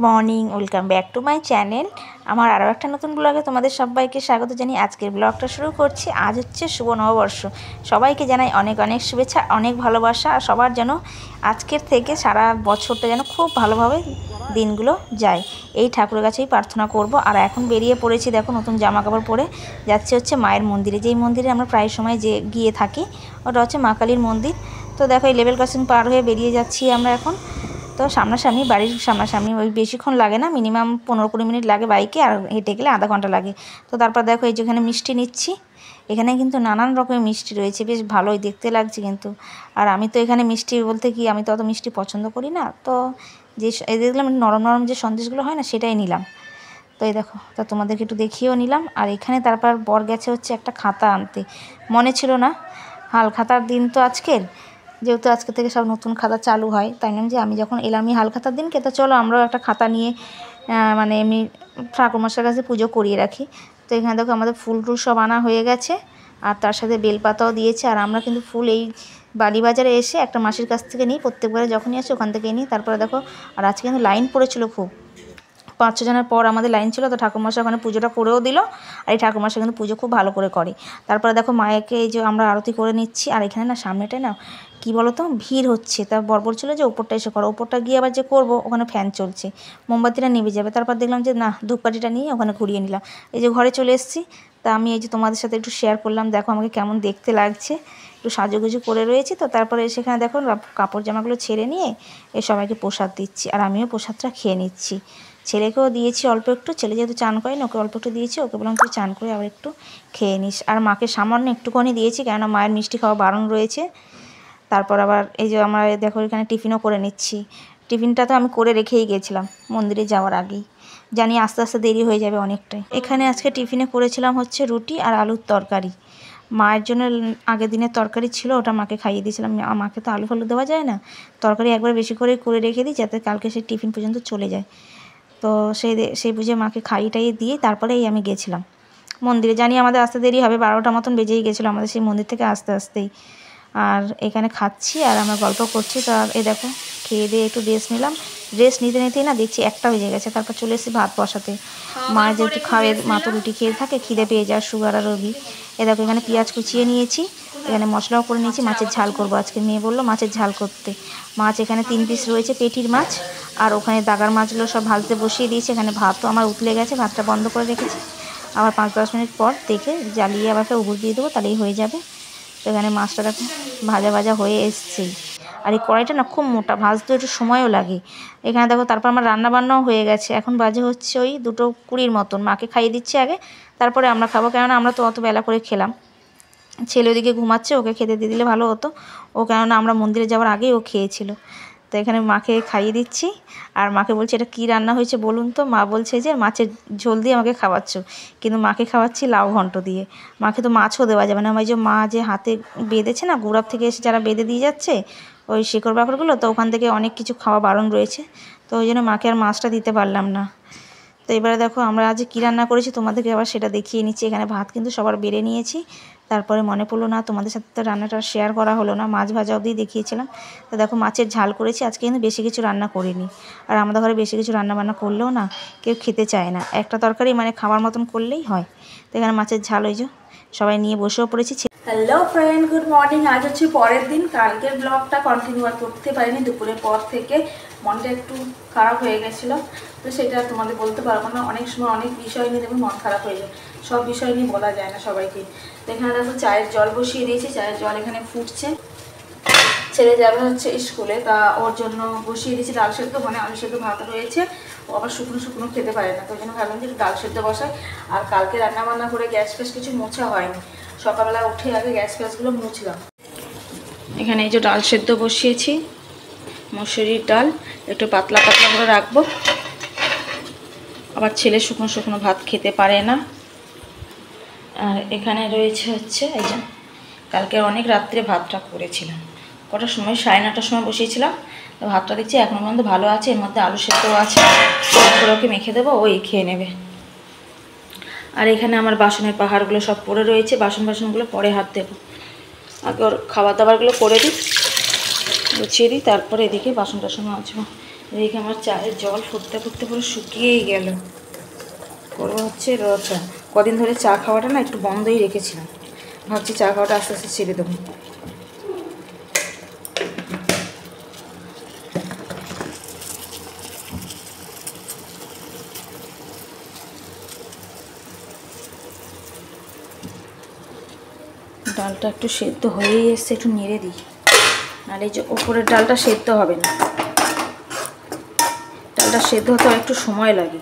Morning, welcome back to my channel. আমার আরও একটা নতুন ব্লগে তোমাদের সবাইকে স্বাগত জানিয়ে আজকের ব্লগটা শুরু করছি। আজ হচ্ছে শুভ নববর্ষ। সবাইকে জানাই অনেক অনেক শুভেচ্ছা, অনেক ভালোবাসা। আর সবার যেন আজকের থেকে সারা বছরটা যেন খুব ভালোভাবে দিনগুলো যায়, এই ঠাকুরের কাছেই প্রার্থনা করব। আর এখন বেরিয়ে পড়েছি, দেখো নতুন জামা কাপড় পরে যাচ্ছে হচ্ছে মায়ের মন্দিরে, যেই মন্দিরে আমরা প্রায় সময় যে গিয়ে থাকি, ওটা হচ্ছে মা কালীর মন্দির। তো দেখো এই লেভেল ক্রসিং পার হয়ে বেরিয়ে যাচ্ছি আমরা এখন। তো সামনাসামনি, বাড়ির সামনাসামনি, ওই বেশিক্ষণ লাগে না, মিনিমাম 15-20 মিনিট লাগে বাইকে, আর হেঁটে গেলে আধা ঘন্টা লাগে। তো তারপর দেখো এই যেখানে মিষ্টি নিচ্ছি, এখানে কিন্তু নানান রকমের মিষ্টি রয়েছে, বেশ ভালোই দেখতে লাগছে কিন্তু। আর আমি তো এখানে মিষ্টি বলতে কি, আমি তো অত মিষ্টি পছন্দ করি না, তো যে দেখলাম নরম নরম যে সন্দেশগুলো হয় না, সেটাই নিলাম। তো এই দেখো, তা তোমাদেরকে একটু দেখিয়েও নিলাম। আর এখানে তারপর বর গেছে হচ্ছে একটা খাতা আনতে, মনে ছিল না, হাল খাতার দিন তো আজকের, যেহেতু আজকে থেকে সব নতুন খাতা চালু হয়, তাই না, যে আমি যখন এলামই হাল খাতার দিনকে, তো চলো আমরাও একটা খাতা নিয়ে মানে এমনি ঠাকুরমশার কাছে পুজো করিয়ে রাখি। তো এখানে দেখো আমাদের ফুল টুল সব আনা হয়ে গেছে, আর তার সাথে বেলপাতাও দিয়েছে। আর আমরা কিন্তু ফুল এই বালিবাজারে এসে একটা মাসির কাছ থেকে নিই, প্রত্যেকবারে যখনই আসি ওখান থেকেই নিই। তারপরে দেখো, আর আজকে কিন্তু লাইন পড়েছিল খুব, 5-6 জনের পর আমাদের লাইন ছিল। তো ঠাকুরমশাই ওখানে পুজোটা করেও দিল, আর এই ঠাকুরমশাই কিন্তু পুজো খুব ভালো করে করে। তারপরে দেখো মায়েকে এই যে আমরা আরতি করে নিচ্ছি। আর এখানে না সামনেটায় না কী বলো তো, ভিড় হচ্ছে। তা বর বলছিল যে ওপরটা এসে করো, ওপরটা গিয়ে আবার যে করবো, ওখানে ফ্যান চলছে, মোমবাতিটা নিভে যাবে। তারপর দেখলাম যে না, ধূপকাঠিটা নিয়ে ওখানে ঘুরিয়ে নিলাম। এই যে ঘরে চলে এসেছি, তা আমি এই যে তোমাদের সাথে একটু শেয়ার করলাম, দেখো আমাকে কেমন দেখতে লাগছে, একটু সাজুগুজু করে রয়েছি। তো তারপরে সেখানে দেখো কাপড় জামাগুলো ছেড়ে নিয়ে এই সবাইকে প্রসাদ দিচ্ছি, আর আমিও প্রসাদটা খেয়ে নিচ্ছি। ছেলেকেও দিয়েছি অল্প একটু, ছেলে যেহেতু চান করেনি, ওকে অল্প একটু দিয়েছি। ওকে বললাম তুই চান করে আবার একটু খেয়ে নিস। আর মাকে সামান্য একটুখানি দিয়েছি, কেননা মায়ের মিষ্টি খাওয়া বারণ রয়েছে। তারপর আবার এই যে আমরা দেখো এখানে টিফিনও করে নিচ্ছি। টিফিনটা তো আমি করে রেখেই গেছিলাম মন্দিরে যাওয়ার আগেই, জানি আস্তে আস্তে দেরি হয়ে যাবে অনেকটাই। এখানে আজকে টিফিনে করেছিলাম হচ্ছে রুটি আর আলুর তরকারি। মায়ের জন্য আগের দিনের তরকারি ছিল, ওটা মাকে খাইয়ে দিয়েছিলাম। মাকে তো আলু ফালু দেওয়া যায় না, তরকারি একবার বেশি করে রেখে দিই, যাতে কালকে সেই টিফিন পর্যন্ত চলে যায়। তো সেই বুঝে মাকে খাইয়ে দিয়ে তারপরেই আমি গেছিলাম মন্দিরে। জানি আমাদের আসতে দেরি হবে, 12টা মতন বেজেই গেছিলো আমাদের সেই মন্দির থেকে আসতেই। আর এখানে খাচ্ছি আর আমরা গল্প করছি। তো এই দেখো খেয়ে দিয়ে একটু রেস্ট নিলাম। রেস্ট নিতেই না দেখছি 1টা বেজে গেছে। তারপর চলে এসেছি ভাত বসাতে। মায়ের যেহেতু খাওয়ে, মা তো রুটি খেয়ে থাকে, খিদে পেয়ে যায়, সুগার আর রোগী। এ দেখো এখানে পেঁয়াজ কুচিয়ে নিয়েছি, এখানে মশলাও করে নিয়েছি। মাছের ঝাল করবো আজকে, মেয়ে বললো মাছের ঝাল করতে। মাছ এখানে 3 পিস রয়েছে, পেটির মাছ। আর ওখানে দাগার মাছগুলো সব ভাজতে বসিয়ে দিয়েছি। এখানে ভাতও আমার উতলে গেছে, ভাতটা বন্ধ করে রেখেছি। আবার 5-10 মিনিট পর দেখে জ্বালিয়ে আবার একটা উবুর দিয়ে দেবো, তাহলেই হয়ে যাবে। তো এখানে মাছটা দেখো ভাজা হয়ে এসছেই। আর এই কড়াইটা না খুব মোটা, ভাজতে একটু সময়ও লাগে। এখানে দেখো তারপর আমার রান্নাবান্নাও হয়ে গেছে। এখন বাজে হচ্ছে ওই 2:20 মতন। মাকে খাইয়ে দিচ্ছি আগে, তারপরে আমরা খাবো, কেননা আমরা তো অত বেলা করে খেলাম। ছেলে ওদিকে ঘুমাচ্ছে, ওকে খেতে দিয়ে দিলে ভালো হতো। ও কেননা আমরা মন্দিরে যাওয়ার আগেই ও খেয়েছিল। তো এখানে মাকে খাইয়ে দিচ্ছি। আর মাকে বলছি এটা কী রান্না হয়েছে বলুন তো। মা বলছে যে মাছের ঝোল দিয়ে আমাকে খাওয়াচ্ছ, কিন্তু মাকে খাওয়াচ্ছি লাউ ঘন্ট দিয়ে। মাকে তো মাছও দেওয়া যাবে না, ওই যে মা যে হাতে বেঁধেছে না, গুড়াব থেকে এসে যারা বেঁধে দিয়ে যাচ্ছে ওই শিকড় বাকড়গুলো, তো ওখান থেকে অনেক কিছু খাওয়া বারণ রয়েছে। তো ওই জন্য মাকে আর মাছটা দিতে পারলাম না। তো এবারে দেখো আমরা আজ কী রান্না করেছি তোমাদেরকে আবার সেটা দেখিয়ে নিচ্ছি। এখানে ভাত কিন্তু সবার বেড়ে নিয়েছি। তারপরে মনে পড়লো না, তোমাদের সাথে তো রান্নাটা শেয়ার করা হলো না, মাছ ভাজা অবধি দেখিয়েছিলাম। তো দেখো মাছের ঝাল করেছি আজকে, কিন্তু বেশি কিছু রান্না করিনি। আর আমাদের ঘরে বেশি কিছু রান্না করলেও না কেউ খেতে চায় না, একটা তরকারি মানে খাওয়ার মতন করলেই হয়। তো এখানে মাছের ঝাল ওই যে সবাই নিয়ে বসেও পড়েছি। Hello friend, good morning. আজ হচ্ছে পরের দিন। কালকের ব্লগটা কন্টিনিউ আর করতে পারিনি, দুপুরের পর থেকে মনটা একটু খারাপ হয়ে গেছিলো। তো সেটা তোমাদের বলতে পারবো না, অনেক সময় অনেক বিষয় নিয়ে দেখুন মন খারাপ হয়ে যায়, সব বিষয় নিয়ে বলা যায় না সবাইকে। তো এখানে দেখো চায়ের জল বসিয়ে দিয়েছি, চায়ের জল এখানে ফুটছে। ছেলে যাবে হচ্ছে স্কুলে, তা ওর জন্য বসিয়ে দিয়েছি ডাল সেদ্ধ, মানে আলু সেদ্ধ ভাত রয়েছে। ও আবার শুকনো খেতে পারে না, তো ওই জন্য ভাবলাম যে ডাল সেদ্ধ বসাই। আর কালকে রান্নাবান্না করে গ্যাস ফ্যাস কিছু মোছা হয়নি, সকালবেলা উঠে আগে গ্যাস ফ্যাসগুলো মুছলাম। এখানে এই যে ডাল সেদ্ধ বসিয়েছি, মসুরির ডাল, একটু পাতলা করে রাখবো। আবার ছেলে শুকনো ভাত খেতে পারে না। আর এখানে রয়েছে হচ্ছে এই যে কালকে অনেক রাত্রে ভাতটা করেছিলাম, কটার সময় 9:30টার সময় বসিয়েছিলাম। তো ভাতটা দেখছি এখনো পর্যন্ত ভালো আছে, এর মধ্যে আলু সেদ্ধও আছে, করে ওকে মেখে দেবো, ওই খেয়ে নেবে। আর এখানে আমার বাসনের পাহাড়গুলো সব পড়ে রয়েছে, বাসনগুলো পরে হাত দেবো। আগে ওর খাবার দাবারগুলো করে দিই, গুছিয়ে দিই, তারপরে এদিকে বাসন টাসন মাজবো। এদিকে আমার চায়ের জল ফুটতে ফুটতে পুরো শুকিয়েই গেল। করবো হচ্ছে রচা। কদিন ধরে চা খাওয়াটা না একটু বন্ধই রেখেছিলাম, ভাবছি চা খাওয়াটা আস্তে আস্তে ছেড়ে দেবো। ডালটা একটু সেদ্ধ হয়েই এসছে, একটু নেড়ে দিই, আর এই যে ওপরের ডালটা সেদ্ধ হবে না, ডালটা সেদ্ধ হতে একটু সময় লাগে।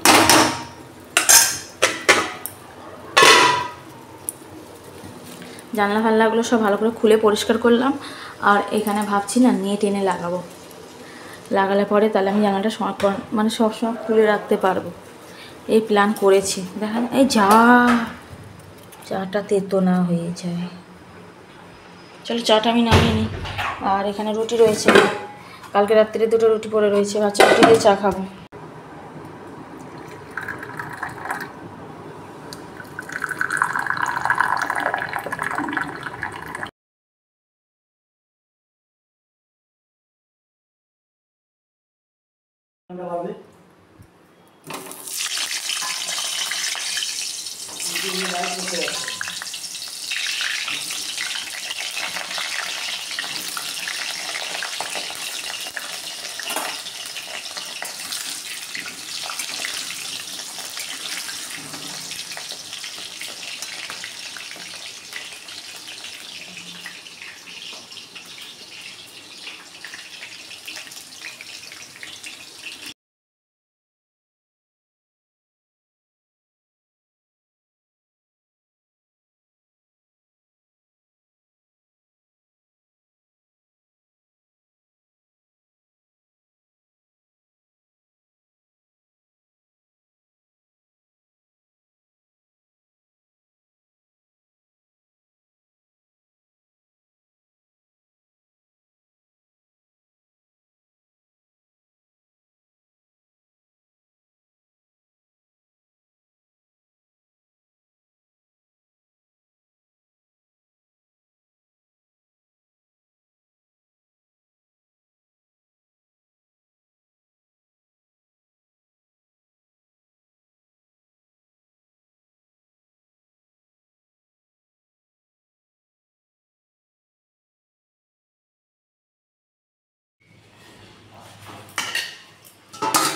জানলা ফাল্লাগুলো সব ভালো করে খুলে পরিষ্কার করলাম, আর এখানে ভাবছি না নেট এনে লাগাবো, লাগালে পরে তাহলে আমি জানলাটা মানে সবসময় খুলে রাখতে পারবো, এই প্ল্যান করেছি। দেখেন এই চাটা তেতো না হয়ে যায়। চলো চাটা আমি নামিয়ে নিই। আর এখানে রুটি রয়েছে, কালকে রাত্রে 2টো রুটি পড়ে রয়েছে, বাচ্চা রুটি দিয়ে চা খাবো।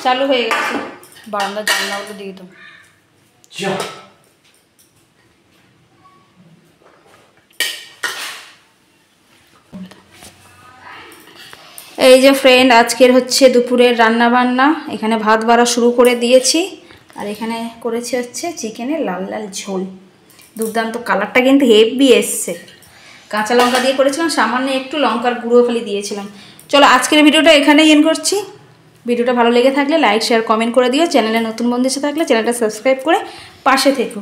চালু হয়ে গেছে, বারান্দার জানলাগুলো দিয়ে দাও। এই যে ফ্রেন্ড, আজকের হচ্ছে দুপুরের রান্না বান্না। এখানে ভাত বাড়া শুরু করে দিয়েছি, আর এখানে করেছি হচ্ছে চিকেনের লাল লাল ঝোল। দুর্দান্ত, কালারটা কিন্তু হেভি এসছে। কাঁচা লঙ্কা দিয়ে করেছিলাম, সামান্য একটু লঙ্কার গুঁড়ো খালি দিয়েছিলাম। চলো আজকের ভিডিওটা এখানেই এন্ড করছি। ভিডিওটা ভালো লেগে থাকলে লাইক শেয়ার কমেন্ট করে দিও। চ্যানেলে নতুন বন্ধু এসে থাকলে চ্যানেলটা সাবস্ক্রাইব করে পাশে থেকো।